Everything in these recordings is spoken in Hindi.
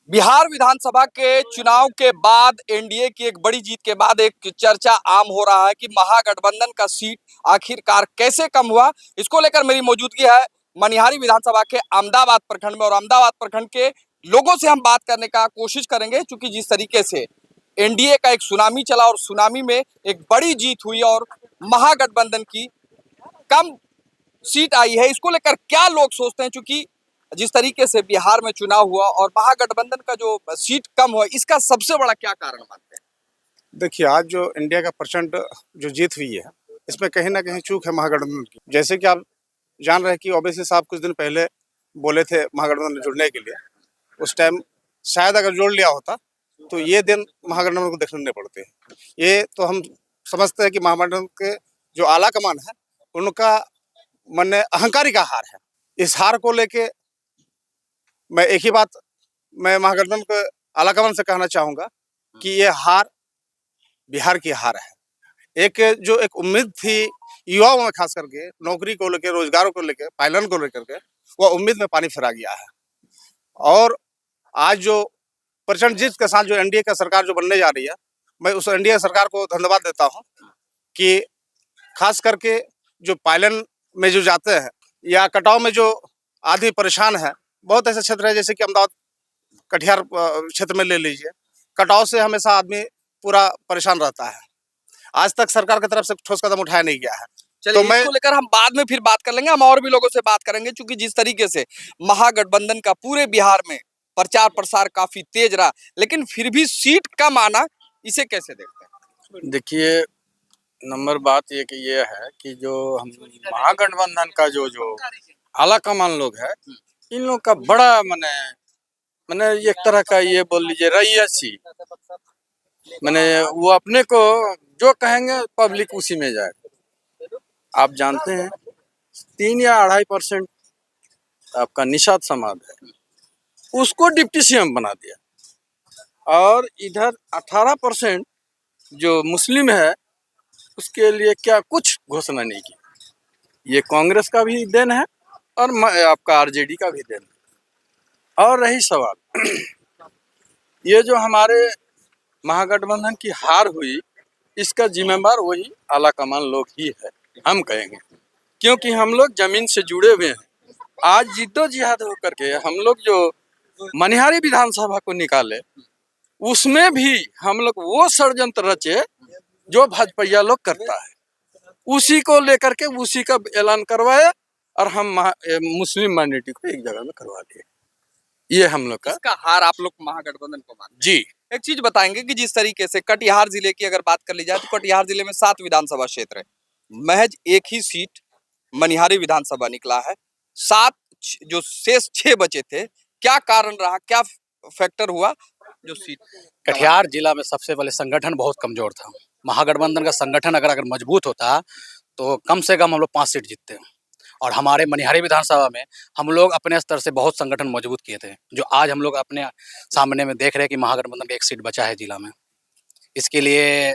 बिहार विधानसभा के चुनाव के बाद एनडीए की एक बड़ी जीत के बाद एक चर्चा आम हो रहा है कि महागठबंधन का सीट आखिरकार कैसे कम हुआ। इसको लेकर मेरी मौजूदगी है मनिहारी विधानसभा के अहमदाबाद प्रखंड में और अहमदाबाद प्रखंड के लोगों से हम बात करने का कोशिश करेंगे, क्योंकि जिस तरीके से एनडीए का एक सुनामी चला और सुनामी में एक बड़ी जीत हुई और महागठबंधन की कम सीट आई है, इसको लेकर क्या लोग सोचते हैं। चूंकि जिस तरीके से बिहार में चुनाव हुआ और महागठबंधन का जो सीट कम हुआ, इसका सबसे बड़ा क्या कारण मानते हैं? देखिए, आज जो इंडिया का प्रचंड जो जीत हुई है, इसमें कहीं ना कहीं चूक है महागठबंधन की। जैसे कि आप जान रहे हैं कि ओवैसी साहब कुछ दिन पहले बोले थे महागठबंधन में जुड़ने के लिए। उस टाइम शायद अगर जोड़ लिया होता तो ये दिन महागठबंधन को देखने नहीं पड़ते। ये तो हम समझते हैं कि महागठबंधन के जो आला कमान है, उनका मन अहंकारी का हार है। इस हार को लेके मैं एक ही बात मैं महागठबंधन के आला कमान से कहना चाहूँगा कि ये हार बिहार की हार है। एक उम्मीद थी युवाओं में, खास करके नौकरी को लेकर, रोजगारों को लेकर, पायलन को लेकर के, वह उम्मीद में पानी फिरा गया है। और आज जो प्रचंड जीत के साथ जो एनडीए का सरकार जो बनने जा रही है, मैं उस एनडीए सरकार को धन्यवाद देता हूं कि खास करके जो पायलन में जो जाते हैं या कटाव में जो आदमी परेशान है, बहुत ऐसे क्षेत्र है जैसे कि अहमदाबाद कटिहार क्षेत्र में ले लीजिए, कटाव से हमेशा आदमी पूरा परेशान रहता है। आज तक सरकार की तरफ से ठोस कदम उठाया नहीं गया है। चलिए, तो इसको लेकर हम बाद में फिर बात कर लेंगे। हम और भी लोगों से बात करेंगे, क्योंकि जिस तरीके से महागठबंधन का पूरे बिहार में प्रचार प्रसार काफी तेज रहा, लेकिन फिर भी सीट कम आना, इसे कैसे देखते हैं? देखिए, नंबर बात ये है कि जो हम महागठबंधन का जो आला कमान लोग है, इन लोग का बड़ा मने एक तरह का ये बोल लीजिए रईसी, मने वो अपने को जो कहेंगे पब्लिक उसी में जाए। आप जानते हैं 3 या 2.5% आपका निषाद समाज है, उसको डिप्टी सीएम बना दिया। और इधर 18% जो मुस्लिम है, उसके लिए क्या कुछ घोषणा नहीं की। ये कांग्रेस का भी देन है और आपका आरजेडी का भी देन है। और रही सवाल ये जो हमारे महागठबंधन की हार हुई, इसका जिम्मेदार वही आला कमान लोग ही है, हम कहेंगे, क्योंकि हम लोग जमीन से जुड़े हुए हैं। आज जिद्दोजहद होकर के हम लोग जो मनिहारी विधानसभा को निकाले, उसमें भी हम लोग वो षड्यंत्र रचे जो भाजपा लोग करता है, उसी को लेकर के उसी का ऐलान करवाया और हम मुस्लिम माइनॉरिटी को एक जगह में करवा दिए। ये हम लोग का इसका हार आप लोग महागठबंधन को मानते हैं? जी। एक चीज बताएंगे कि जिस तरीके से कटिहार जिले की अगर बात कर ली जाए, तो कटिहार जिले में 7 विधानसभा क्षेत्र है, महज एक ही सीट मनिहारी विधानसभा निकला है। 7 जो शेष 6 बचे थे, क्या कारण रहा, क्या फैक्टर हुआ जो सीट? कटिहार जिला में सबसे पहले संगठन बहुत कमजोर था। महागठबंधन का संगठन अगर मजबूत होता तो कम से कम हम लोग 5 सीट जीतते। और हमारे मनिहारी विधानसभा में हम लोग अपने स्तर से बहुत संगठन मजबूत किए थे, जो आज हम लोग अपने सामने में देख रहे हैं कि महागठबंधन का 1 सीट बचा है जिला में। इसके लिए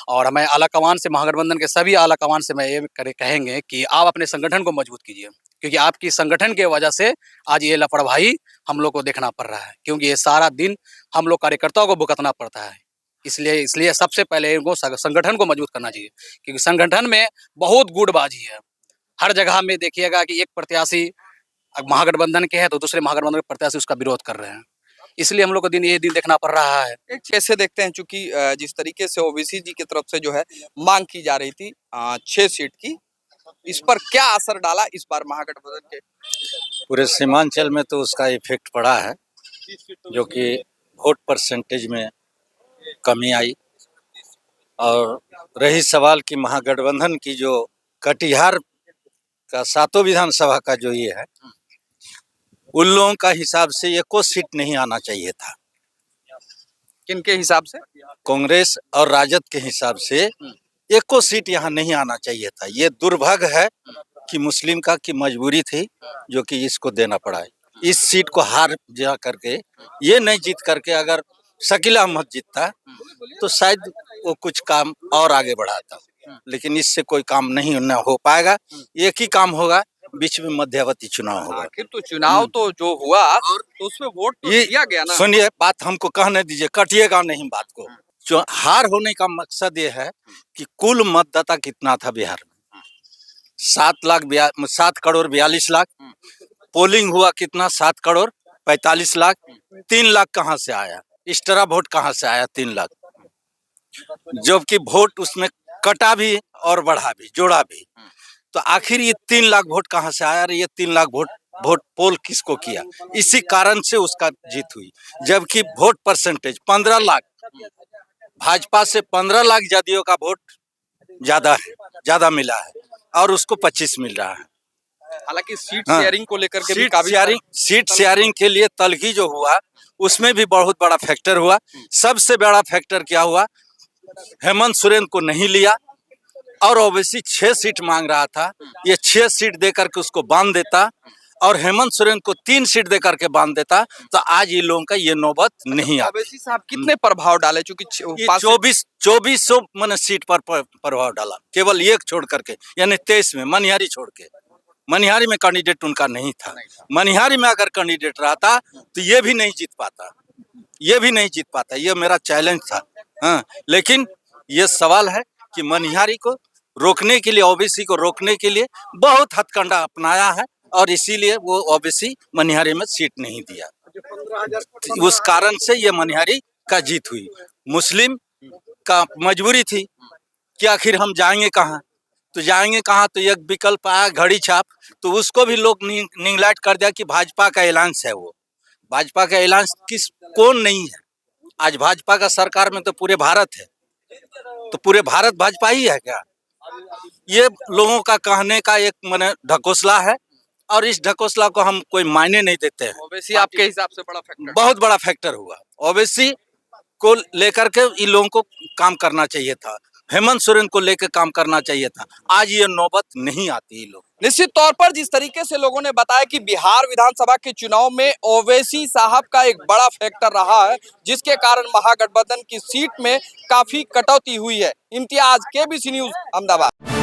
और हमें आला कमान से, महागठबंधन के सभी आला कमान से मैं ये कहेंगे कि आप अपने संगठन को मजबूत कीजिए, क्योंकि आपकी संगठन के वजह से आज ये लापरवाही हम लोग को देखना पड़ रहा है, क्योंकि ये सारा दिन हम लोग कार्यकर्ताओं को भुगतना पड़ता है। इसलिए सबसे पहले इनको संगठन को मजबूत करना चाहिए, क्योंकि संगठन में बहुत गुटबाजी है। हर जगह में देखिएगा कि एक प्रत्याशी महागठबंधन के है तो दूसरे महागठबंधन के प्रत्याशी उसका विरोध कर रहे हैं। इसलिए हम लोग को ये दिन देखना पड़ रहा है। एक कैसे देखते हैं, चूंकि जिस तरीके से ओबीसी जी की तरफ से जो है मांग की जा रही थी 6 सीट की, इस पर क्या असर डाला इस बार महागठबंधन के? पूरे सीमांचल में तो उसका इफेक्ट पड़ा है, जो कि वोट परसेंटेज में कमी आई। और रही सवाल कि महागठबंधन की जो कटिहार का 7 विधानसभा का जो ये है, उन लोगों का हिसाब से एको सीट नहीं आना चाहिए था। किनके हिसाब से? कांग्रेस और राजद के हिसाब से एको सीट यहाँ नहीं आना चाहिए था। ये दुर्भाग्य है कि मुस्लिम का की मजबूरी थी, जो कि इसको देना पड़ा है। इस सीट को हार जा करके, ये नहीं जीत करके अगर शकील अहमद जीतता तो शायद वो कुछ काम और आगे बढ़ाता, लेकिन इससे कोई काम नहीं हो पाएगा। एक ही काम होगा, बीच में मध्यावधि चुनाव होगा। आखिर तो चुनाव तो जो हुआ तो उसमें वोट तो ये दिया गया ना। सुनिए, बात हमको कहने दीजिए, कटिएगा नहीं बात को। जो हार होने का मकसद ये है कि कुल मतदाता कितना था बिहार में, 7 करोड़ 42 लाख। पोलिंग हुआ कितना, 7 करोड़ 45 लाख। 3 लाख कहाँ से आया, एक्स्ट्रा वोट कहाँ से आया 3 लाख, जबकि वोट उसमें कटा भी और बढ़ा भी, जोड़ा भी। तो आखिर ये 3 लाख वोट कहाँ से आया, और ये 3 लाख वोट पोल किसको किया, इसी कारण से उसका जीत हुई। जबकि वोट परसेंटेज 15 लाख, भाजपा से 15 लाख जदयू का वोट ज्यादा मिला है, और उसको 25 मिल रहा है। हालांकि सीट हाँ। शेयरिंग को लेकर के भी सीट शेयरिंग के लिए तलगी जो हुआ, उसमें भी बहुत बड़ा फैक्टर हुआ। सबसे बड़ा फैक्टर क्या हुआ, हेमंत सोरेन को नहीं लिया, और ओवैसी 6 सीट मांग रहा था, ये 6 सीट देकर के उसको बांध देता, और हेमंत सोरेन को 3 सीट देकर के बांध देता, तो आज ये लोगों का ये नौबत नहीं आती। ओवैसी साहब कितने प्रभाव डाले, चूंकि 2400 मैंने सीट पर प्रभाव डाला, केवल एक छोड़ करके, यानी 23 में मनिहारी छोड़ के। मनिहारी में कैंडिडेट उनका नहीं था। मनिहारी में अगर कैंडिडेट रहता तो ये भी नहीं जीत पाता, ये मेरा चैलेंज था। हाँ, लेकिन ये सवाल है कि मनिहारी को रोकने के लिए, ओबीसी को रोकने के लिए बहुत हथकंडा अपनाया है, और इसीलिए वो ओबीसी मनिहारी में सीट नहीं दिया। उस कारण से ये मनिहारी का जीत हुई। मुस्लिम का मजबूरी थी कि आखिर हम जाएंगे कहाँ, तो एक विकल्प आया, घड़ी छाप। तो उसको भी लोग निगलेक्ट कर दिया कि भाजपा का ऐलान है। वो भाजपा का ऐलान कौन नहीं है, आज भाजपा का सरकार में तो पूरे भारत है, तो पूरे भारत भाजपा ही है क्या? ये लोगों का कहने का एक माने ढकोसला है, और इस ढकोसला को हम कोई मायने नहीं देते हैं। ओवैसी आपके हिसाब से बड़ा फैक्टर, बहुत बड़ा फैक्टर हुआ। ओवैसी को लेकर के इन लोगों को काम करना चाहिए था, हेमंत सोरेन को लेकर काम करना चाहिए था। आज ये नौबत नहीं आती। लोग निश्चित तौर पर जिस तरीके से लोगों ने बताया कि बिहार विधानसभा के चुनाव में ओवैसी साहब का एक बड़ा फैक्टर रहा है, जिसके कारण महागठबंधन की सीट में काफी कटौती हुई है। Imtiaz, KBC news, Ahmedabad.